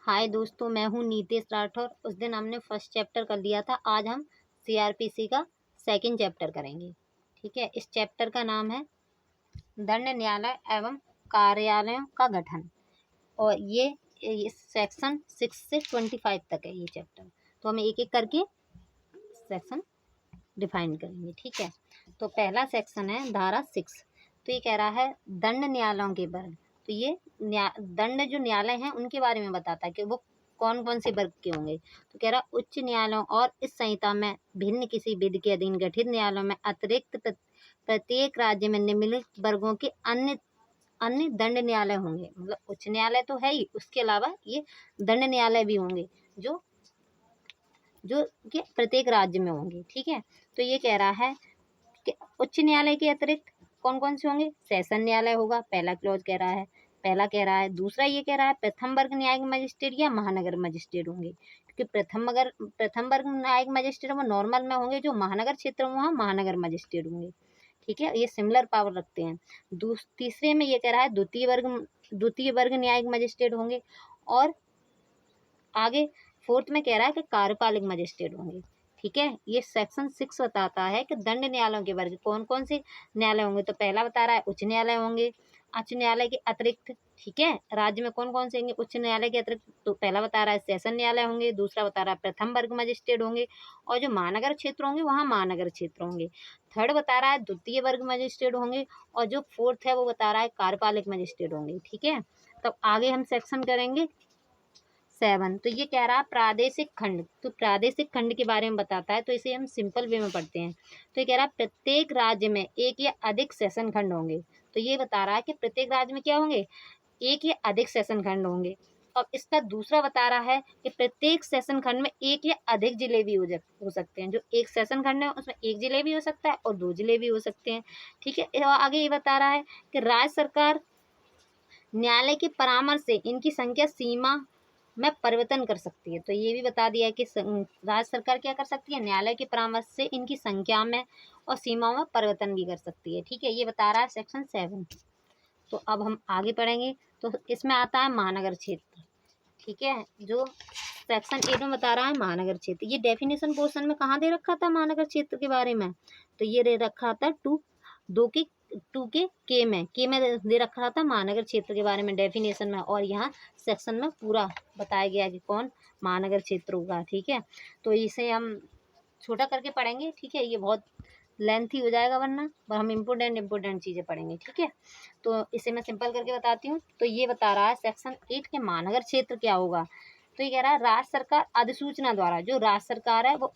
हाय दोस्तों, मैं हूँ नीतेश राठौर। उस दिन हमने फर्स्ट चैप्टर कर लिया था। आज हम सीआरपीसी का सेकंड चैप्टर करेंगे। ठीक है, इस चैप्टर का नाम है दंड न्यायालय एवं कार्यालयों का गठन। और ये सेक्शन 6 से 25 तक है ये चैप्टर। तो हम एक एक करके सेक्शन डिफाइन करेंगे। ठीक है, तो पहला सेक्शन है धारा 6। तो ये कह रहा है दंड न्यायालयों के वर्ग। तो ये दंड जो न्यायालय हैं उनके बारे में बताता है कि वो कौन कौन से वर्ग के होंगे। तो कह रहा उच्च न्यायालयों और इस संहिता में भिन्न किसी विधि के अधीन गठित न्यायालयों में अतिरिक्त प्रत्येक राज्य में निम्नलिखित वर्गों के अन्य अन्य दंड न्यायालय होंगे। मतलब उच्च न्यायालय तो है ही, उसके अलावा ये दंड न्यायालय भी होंगे जो जो कि प्रत्येक राज्य में होंगे। ठीक है, तो ये कह रहा है कि उच्च न्यायालय के अतिरिक्त कौन कौन से होंगे। सेशन न्यायालय होगा, पहला क्लॉज कह रहा है। पहला कह रहा है। दूसरा ये कह रहा है प्रथम वर्ग न्यायिक मजिस्ट्रेट या महानगर मजिस्ट्रेट होंगे, क्योंकि प्रथम वर्ग न्यायिक मजिस्ट्रेट वो नॉर्मल में होंगे, जो महानगर क्षेत्र में वहाँ महानगर मजिस्ट्रेट होंगे। ठीक है, ये सिमिलर पावर रखते हैं। तीसरे में ये कह रहा है द्वितीय वर्ग न्यायिक मजिस्ट्रेट होंगे। और आगे फोर्थ में कह रहा है कि कार्यपालिक मजिस्ट्रेट होंगे। ठीक है, ये सेक्शन 6 बताता है कि दंड न्यायालयों के वर्ग कौन कौन से न्यायालय होंगे। तो पहला बता रहा है उच्च न्यायालय होंगे। उच्च न्यायालय के अतिरिक्त, ठीक है, राज्य में कौन कौन से होंगे उच्च न्यायालय के अतिरिक्त। तो पहला बता रहा है सेशन न्यायालय होंगे। दूसरा बता रहा है प्रथम वर्ग मजिस्ट्रेट होंगे। और जो महानगर क्षेत्र होंगे वहाँ महानगर क्षेत्र होंगे। थर्ड बता रहा है द्वितीय वर्ग मजिस्ट्रेट होंगे। और जो फोर्थ है वो बता रहा है कार्यपालिक मजिस्ट्रेट होंगे। ठीक है, तब आगे हम सेक्शन करेंगे 7। तो ये कह रहा है प्रादेशिक खंड। तो प्रादेशिक खंड के बारे में बताता है, तो इसे हम सिंपल वे में पढ़ते हैं। तो ये कह रहा है प्रत्येक राज्य में एक या अधिक सेशन खंड होंगे। तो ये बता रहा है कि प्रत्येक राज्य में क्या होंगे, एक या अधिक सेशन खंड होंगे। और इसका दूसरा बता रहा है कि प्रत्येक सेशन खंड में एक या अधिक जिले भी हो सकते हैं। जो एक सेशन खंड है उसमें एक जिले भी हो सकता है और 2 जिले भी हो सकते हैं। ठीक है, और आगे ये बता रहा है कि राज्य सरकार न्यायालय के परामर्श से इनकी संख्या सीमा में परिवर्तन कर सकती है। तो ये भी बता दिया है कि राज्य सरकार क्या कर सकती है, न्यायालय के परामर्श से इनकी संख्या में और सीमाओं में परिवर्तन भी कर सकती है। ठीक है, ये बता रहा है सेक्शन 7। तो अब हम आगे पढ़ेंगे। तो इसमें आता है महानगर क्षेत्र। ठीक है, जो सेक्शन 8 में बता रहा है महानगर क्षेत्र। ये डेफिनेशन पोर्शन में कहाँ दे रखा था महानगर क्षेत्र के बारे में, तो ये दे रखा था 2 के में दे रखा था महानगर क्षेत्र के बारे में डेफिनेशन में। और यहाँ सेक्शन में पूरा बताया गया कि कौन महानगर क्षेत्र होगा। ठीक है, तो इसे हम छोटा करके पढ़ेंगे। ठीक है, ये बहुत लेंथी हो जाएगा वरना, पर हम इम्पोर्टेंट चीज़ें पढ़ेंगे। ठीक है, तो इसे मैं सिंपल करके बताती हूँ। तो ये बता रहा है सेक्शन 8 के महानगर क्षेत्र क्या होगा। तो ये कह रहा है राज्य सरकार अधिसूचना द्वारा, जो राज्य सरकार है वो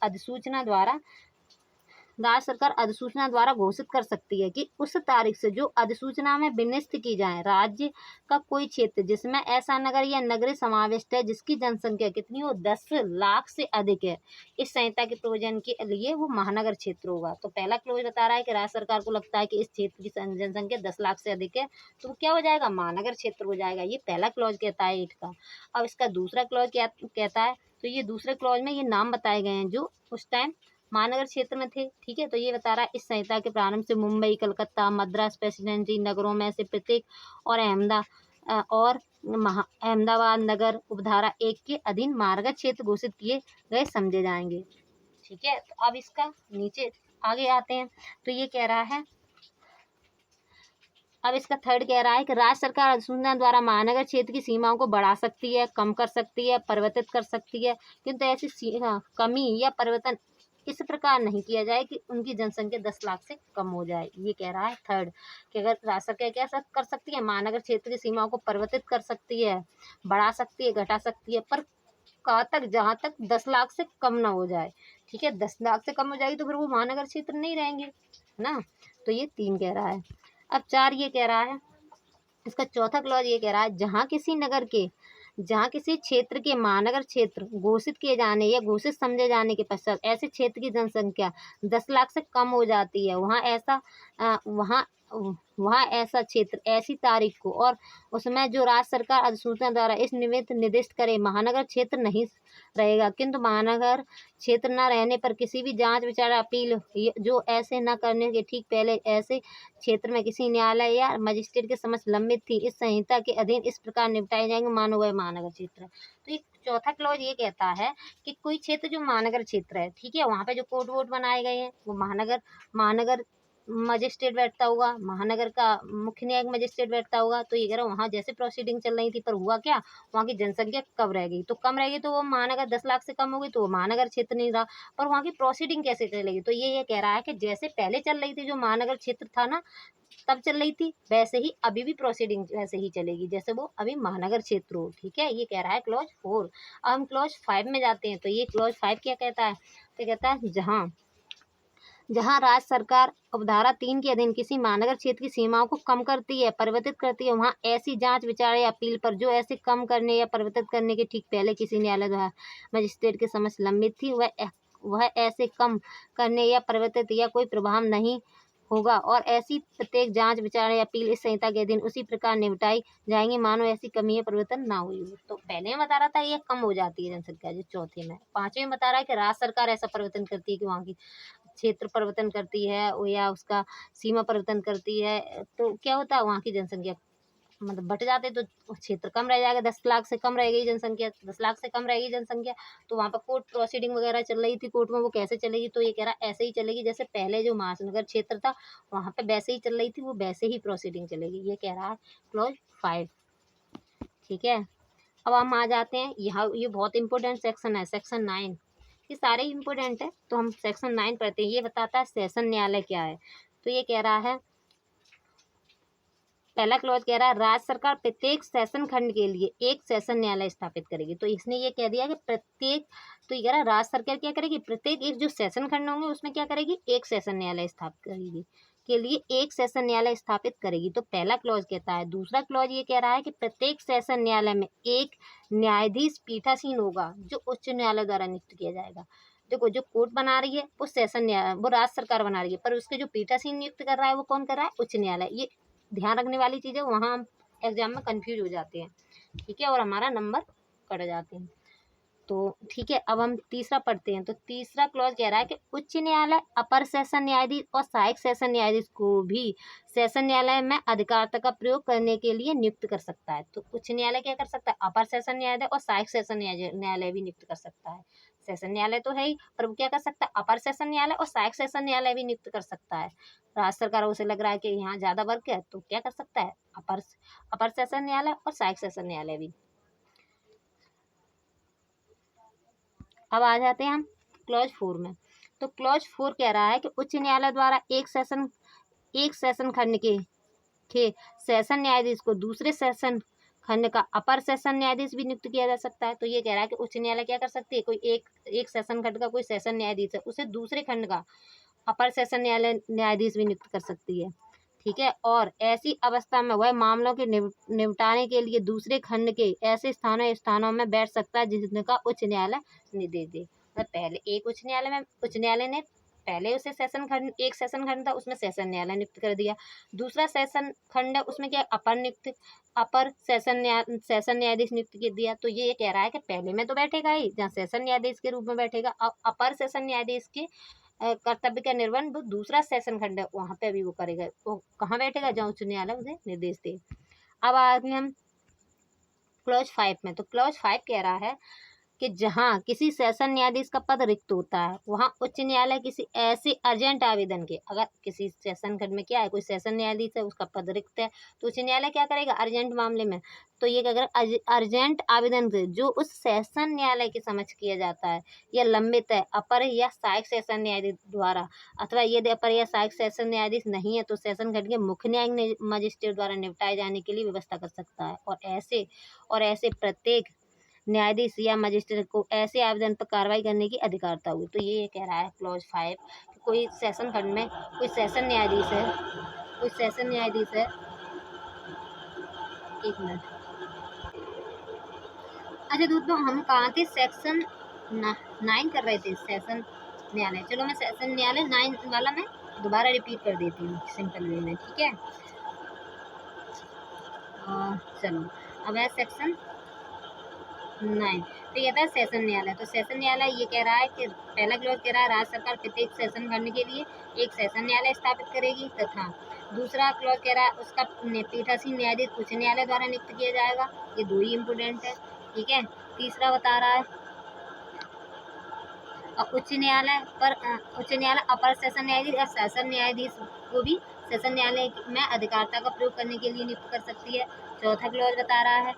राज्य सरकार अधिसूचना द्वारा घोषित कर सकती है कि उस तारीख से जो अधिसूचना में विनिश्चित की जाए राज्य का कोई क्षेत्र जिसमें ऐसा नगर या नगरी समाविष्ट है जिसकी जनसंख्या कितनी हो 10 लाख से अधिक है, इस संहिता के प्रयोजन के लिए वो महानगर क्षेत्र होगा। तो पहला क्लोज बता रहा है कि राज्य सरकार को लगता है कि इस क्षेत्र की जनसंख्या 10 लाख से अधिक है, तो वो क्या हो जाएगा, महानगर क्षेत्र हो जाएगा। ये पहला क्लॉज कहता है 8 का। अब इसका दूसरा क्लॉज क्या कहता है, तो ये दूसरे क्लॉज में ये नाम बताए गए हैं जो उस टाइम महानगर क्षेत्र में थे। ठीक है, तो ये बता रहा है इस संहिता के प्रारंभ से मुंबई, कलकत्ता, मद्रास प्रेसिडेंसी नगरों में से प्रत्येक और अहमदाबाद नगर उपधारा 1 के अधीन महानगर क्षेत्र घोषित किए गए समझे जाएंगे। ठीक है, तो अब इसका नीचे आगे आते हैं। तो ये कह रहा है, अब इसका थर्ड कह रहा है कि राज्य सरकार अधिसूचना द्वारा महानगर क्षेत्र की सीमाओं को बढ़ा सकती है, कम कर सकती है, परिवर्तित कर सकती है, किंतु ऐसी कमी या परिवर्तन इस प्रकार नहीं किया जाए कि उनकी जनसंख्या 10 लाख से कम हो जाए। ये कह रहा है थर्ड, कि अगर राज्य सरकार क्या कर सकती है, महानगर क्षेत्र की सीमाओं को परिवर्तित कर सकती है, बढ़ा सकती है, घटा सकती है, पर कहाँ तक, जहाँ तक 10 लाख से कम ना हो जाए। ठीक है, 10 लाख से कम हो जाएगी तो फिर वो महानगर क्षेत्र नहीं रहेंगे, है ना। तो ये 3 कह रहा है। अब 4 ये कह रहा है, इसका चौथा क्लॉज ये कह रहा है जहाँ किसी क्षेत्र के महानगर क्षेत्र घोषित किए जाने या घोषित समझे जाने के पश्चात ऐसे क्षेत्र की जनसंख्या 10 लाख से कम हो जाती है, वह ऐसा क्षेत्र ऐसी तारीख को और उसमें जो राज्य सरकार अधिसूचना द्वारा इस निमित्त निर्दिष्ट करे महानगर क्षेत्र नहीं रहेगा, किंतु महानगर क्षेत्र न रहने पर किसी भी जांच विचार अपील जो ऐसे न करने के ठीक पहले ऐसे क्षेत्र में किसी न्यायालय या मजिस्ट्रेट के समक्ष लंबित थी, इस संहिता के अधीन इस प्रकार निपटाए जाएंगे मानो वह महानगर क्षेत्र है। तो ये चौथा क्लॉज ये कहता है कि कोई क्षेत्र जो महानगर क्षेत्र है, ठीक है, वहाँ पे जो कोर्ट वोट बनाए गए हैं वो महानगर मजिस्ट्रेट बैठता होगा, महानगर का मुख्य न्यायिक मजिस्ट्रेट बैठता होगा। तो ये कह रहा हूँ वहाँ जैसे प्रोसीडिंग चल रही थी, पर हुआ क्या, वहाँ की जनसंख्या कम रह गई, तो कम रहेगी तो वो महानगर 10 लाख से कम होगी तो वो महानगर क्षेत्र नहीं रहा, पर वहाँ की प्रोसीडिंग कैसे चलेगी। तो ये कह रहा है कि जैसे पहले चल रही थी जो महानगर क्षेत्र था ना तब चल रही थी, वैसे ही अभी भी प्रोसीडिंग वैसे ही चलेगी जैसे वो अभी महानगर क्षेत्र हो। ठीक है, ये कह रहा है क्लॉज 4। अब हम क्लॉज 5 में जाते हैं। तो ये क्लॉज 5 क्या कहता है, तो कहता है जहाँ राज्य सरकार उपधारा 3 के अधीन किसी महानगर क्षेत्र की सीमाओं को कम करती है, परिवर्तित करती है, वहाँ ऐसी जांच विचार या अपील पर जो ऐसे कम करने या परिवर्तित करने के ठीक पहले किसी न्यायालय द्वारा मजिस्ट्रेट के समक्ष लंबित थी, वह ऐसे कम करने या परिवर्तित या कोई प्रभाव नहीं होगा और ऐसी प्रत्येक जांच विचार या अपील इस संहिता के अधीन उसी प्रकार निपटाई जाएंगी मानो ऐसी कमी या परिवर्तन ना हुई हो। तो पहले में बता रहा था ये कम हो जाती है जनसंख्या, जो चौथे में। पांचवें में बता रहा है कि राज्य सरकार ऐसा परिवर्तन करती है कि वहाँ की क्षेत्र परिवर्तन करती है या उसका सीमा परिवर्तन करती है, तो क्या होता है वहाँ की जनसंख्या मतलब बट जाते तो क्षेत्र कम रह जाएगा, 10 लाख से कम रहेगी जनसंख्या, 10 लाख से कम रहेगी जनसंख्या। तो वहाँ पर कोर्ट प्रोसीडिंग वगैरह चल रही थी कोर्ट में, वो कैसे चलेगी, तो ये कह रहा है ऐसे ही चलेगी जैसे पहले जो महानगर क्षेत्र था वहाँ पे वैसे ही चल रही थी, वो वैसे ही प्रोसीडिंग चलेगी, ये कह रहा है क्लॉज 5। ठीक है, अब हम आ जाते हैं यहाँ, ये बहुत इंपॉर्टेंट सेक्शन है, सेक्शन 9। ये सारे इंपॉर्टेंट है तो हम सेक्शन 9 पढ़ते हैं। ये बताता है सेशन न्यायालय क्या है। तो ये कह रहा है, पहला क्लॉज कह रहा है राज्य सरकार प्रत्येक सेशन खंड के लिए एक सेशन न्यायालय स्थापित करेगी। तो इसने ये कह दिया कि प्रत्येक, तो ये कह रहा है राज्य सरकार क्या करेगी, प्रत्येक एक जो सेशन खंड होंगे उसमें क्या करेगी, एक सेशन न्यायालय स्थापित करेगी, के लिए एक सेशन न्यायालय स्थापित करेगी। तो पहला क्लॉज कहता है। दूसरा क्लॉज ये कह रहा है कि प्रत्येक सेशन न्यायालय में एक न्यायाधीश पीठासीन होगा जो उच्च न्यायालय द्वारा नियुक्त किया जाएगा। देखो जो कोर्ट बना रही है वो सेशन न्यायालय, वो राज्य सरकार बना रही है, पर उसके जो पीठासीन नियुक्त कर रहा है वो कौन कर रहा है, उच्च न्यायालय। ये ध्यान रखने वाली चीज़ है, वहाँ हम एग्जाम में कंफ्यूज हो जाते हैं। ठीक है, और हमारा नंबर कट जाते हैं। तो ठीक है, अब हम तीसरा पढ़ते हैं। तो तीसरा क्लॉज कह रहा है कि उच्च न्यायालय अपर सेशन न्यायाधीश और सहायक सेशन न्यायाधीश को भी सेशन न्यायालय में अधिकारता का प्रयोग करने के लिए नियुक्त कर सकता है। तो उच्च न्यायालय क्या कर सकता है, अपर सेशन न्यायालय और सहायक सेशन न्यायालय भी नियुक्त कर सकता है। सेशन न्यायालय तो है ही, पर वो क्या कर सकता है, अपर सेशन न्यायालय और सहायक सेशन न्यायालय भी नियुक्त कर सकता है। राज्य सरकार उसे लग रहा है कि यहाँ ज्यादा वर्क है तो क्या कर सकता है, अपर सेशन न्यायालय और सहायक सेशन न्यायालय भी। अब आ जाते हैं हम क्लॉज 4 में। तो क्लॉज 4 कह रहा है कि उच्च न्यायालय द्वारा एक सेशन खंड के सेशन न्यायाधीश को दूसरे सेशन खंड का अपर सेशन न्यायाधीश भी नियुक्त किया जा सकता है। तो ये कह रहा है कि उच्च न्यायालय क्या कर सकती है, कोई एक सेशन खंड का कोई सेशन न्यायाधीश है उसे दूसरे खंड का अपर सेशन न्यायाधीश भी नियुक्त कर सकती है। ठीक है, और ऐसी अवस्था में वह मामलों के निपटाने के लिए दूसरे खंड के ऐसे स्थानों में बैठ सकता है जिनका उच्च न्यायालय निर्देश दे। पहले एक उच्च न्यायालय ने पहले उसे सेशन खंड, एक सेशन खंड था उसमें सेशन न्यायालय नियुक्त कर दिया, दूसरा सेशन खंड है उसमें क्या अपर सेशन न्यायाधीश नियुक्त कर दिया। तो ये कह रहा है कि पहले में तो बैठेगा ही जहाँ सेशन न्यायाधीश के रूप में बैठेगा, अब अपर सेशन न्यायाधीश के कर्तव्य का निर्वहन वो दूसरा सेशन खंड है वहाँ पे भी वो करेगा। वो कहाँ बैठेगा, जहाँ उच्च न्यायालय उसे निर्देश दे। अब आगे हम क्लॉज 5 में। तो क्लॉज 5 कह रहा है कि जहाँ किसी सेशन न्यायाधीश का पद रिक्त होता है वहाँ उच्च न्यायालय किसी ऐसे अर्जेंट आवेदन के, अगर किसी सेशन खंड में क्या है कोई सेशन न्यायाधीश है उसका पद रिक्त है तो उच्च न्यायालय क्या करेगा अर्जेंट मामले में, तो ये अगर अर्जेंट आवेदन से जो उस सेशन न्यायालय के समक्ष किया जाता है या लंबित है अपर या सहायक सेशन न्यायाधीश द्वारा, अथवा यदि अपर या सहायक सेशन न्यायाधीश नहीं है तो सेशन खंड के मुख्य न्यायिक मजिस्ट्रेट द्वारा निपटाए जाने के लिए व्यवस्था कर सकता है। और ऐसे प्रत्येक न्यायाधीश या मजिस्ट्रेट को ऐसे आवेदन पर कार्रवाई करने की अधिकारता हुई। तो ये कह रहा है क्लॉज 5 कि कोई सेशन खंड में कोई सेशन न्यायाधीश है, एक मिनट। अच्छा दोस्तों हम कहाँ थे, सेक्शन 9 कर रहे थे, सेशन न्यायालय। चलो मैं सेशन न्यायालय 9 वाला मैं दोबारा रिपीट कर देती हूँ सिंपल वे में। ठीक है, चलो अब है सेक्शन 9। तो ये था सेशन न्यायालय। तो सेशन न्यायालय ये कह रहा है कि पहला क्लॉज कह रहा है राज्य सरकार प्रत्येक सेशन भरने के लिए एक सेशन न्यायालय स्थापित करेगी, तथा दूसरा क्लॉज कह रहा है उसका पीठासीन न्यायाधीश उच्च न्यायालय द्वारा नियुक्त किया जाएगा। ये दो ही इम्पोर्टेंट है, ठीक है। तीसरा बता रहा है उच्च न्यायालय अपर सेशन न्यायाधीश या सेशन न्यायाधीश को भी सेशन न्यायालय में अधिकारिता का प्रयोग करने के लिए नियुक्त कर सकती है। चौथा क्लॉज बता रहा है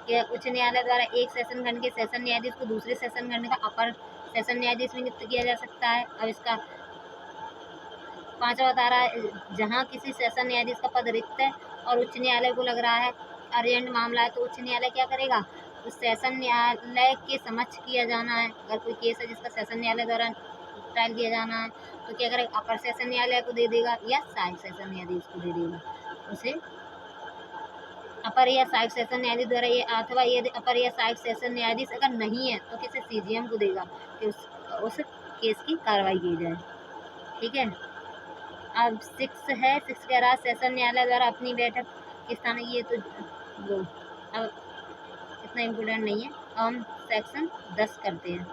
कि उच्च न्यायालय द्वारा एक सेशन खंड के सेशन न्यायाधीश को दूसरे सेशन खंड का अपर सेशन न्यायाधीश भी नियुक्त किया जा सकता है। अब इसका पांचवा बता रहा है जहाँ किसी सेशन न्यायाधीश का पद रिक्त है और उच्च न्यायालय को लग रहा है अर्जेंट मामला है, तो उच्च न्यायालय क्या करेगा, तो सेशन न्यायालय के समक्ष किया जाना है। अगर कोई केस है जिसका सेशन न्यायालय द्वारा ट्रायल किया जाना है तो क्या करेगा, अपर सेशन न्यायालय को दे देगा या सहायक सेशन न्यायाधीश को दे देगा। उसे अपर या सहायक सेशन न्यायाधीश द्वारा ये, अथवा यदि अपर या सहायक सेशन न्यायाधीश अगर नहीं है तो किसी सीजीएम को देगा कि उस केस की कार्रवाई की जाए, ठीक है। अब 6 है, 6 कह रहा है सेशन न्यायालय द्वारा अपनी बैठक के स्थान, ये तो वो अब इतना इम्पोर्टेंट नहीं है। अब हम सेक्शन 10 करते हैं।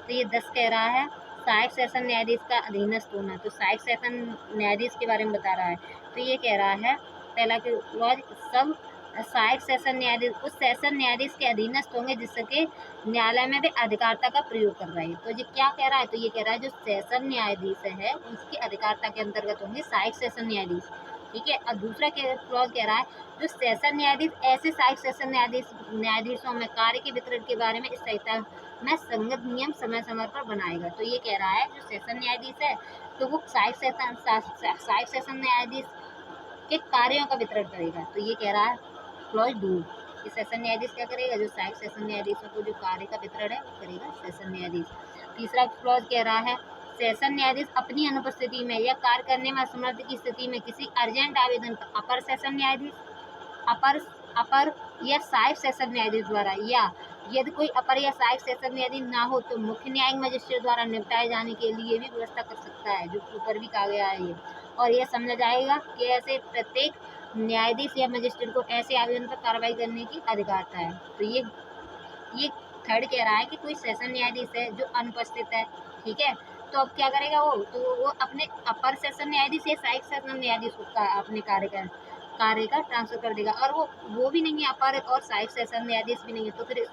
तो ये 10 कह रहा है सहायक सेशन न्यायाधीश का अधीनस्थ होना। तो सहायक सेशन न्यायाधीश के बारे में बता रहा है। तो ये कह रहा है पहला क्लॉज सब सहायक सेशन न्यायाधीश उस सेशन न्यायाधीश के अधीनस्थ होंगे जिसके न्यायालय में भी अधिकारिता का प्रयोग कर रहे हैं। तो ये क्या कह रहा है, तो ये कह रहा है जो सेशन न्यायाधीश है उसकी अधिकारिता के अंतर्गत होंगे सहायक सेशन न्यायाधीश, ठीक है। और दूसरा क्लॉज कह रहा है जो सेशन न्यायाधीश ऐसे सहायक सेशन न्यायाधीशों में कार्य के वितरण के बारे में इस संहिता में संगत नियम समय समय पर बनाएगा। तो ये कह रहा है जो सेशन न्यायाधीश है तो वो सहायक सेशन न्यायाधीश के कार्यों का वितरण करेगा। तो ये कह रहा है क्लॉज 2 कि सेशन न्यायाधीश क्या करेगा, जो सहायक सेशन न्यायाधीशों को जो कार्य का वितरण है वो करेगा सेशन न्यायाधीश। तीसरा क्लॉज कह रहा है सेशन न्यायाधीश अपनी अनुपस्थिति में या कार्य करने में असमर्थ की स्थिति में किसी अर्जेंट आवेदन का अपर सेशन न्यायाधीश अपर या सहायक सेशन न्यायाधीश द्वारा, या यदि कोई अपर या सहायक सेशन न्यायाधीश ना हो तो मुख्य न्यायिक मजिस्ट्रेट द्वारा निपटाए जाने के लिए भी व्यवस्था कर सकता है, जो ऊपर भी कहा गया है ये। और यह समझा जाएगा कि ऐसे प्रत्येक न्यायाधीश या मजिस्ट्रेट को ऐसे आवेदन पर कार्रवाई करने की अधिकारता है। तो ये थर्ड कह रहा है कि कोई सेशन न्यायाधीश है जो अनुपस्थित है, ठीक है, तो अब क्या करेगा वो, तो वो अपने अपर सेशन न्यायाधीश या सहायक सेशन न्यायाधीश को अपने कार्य का ट्रांसफर कर देगा। और वो भी नहीं है, अपर और सहायक सेशन न्यायाधीश भी नहीं है, तो फिर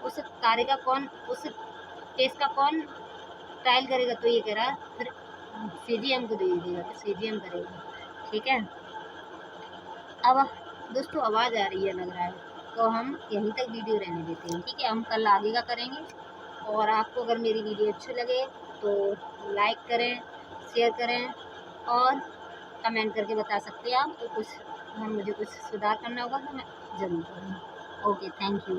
उस कार्य का कौन, उस केस का कौन ट्रायल करेगा, तो ये कह रहा है फिर सीजीएम को दे दीजिएगा, तो सीजीएम करेगा, ठीक है। अब दोस्तों आवाज़ आ रही है लग रहा है, तो हम यहीं तक वीडियो रहने देते हैं, ठीक है। हम कल आगे का करेंगे। और आपको अगर मेरी वीडियो अच्छी लगे तो लाइक करें, शेयर करें और कमेंट करके बता सकते हैं आप। तो कुछ मुझे कुछ सुधार करना होगा तो मैं ज़रूर करूँगी। Okay, thank you.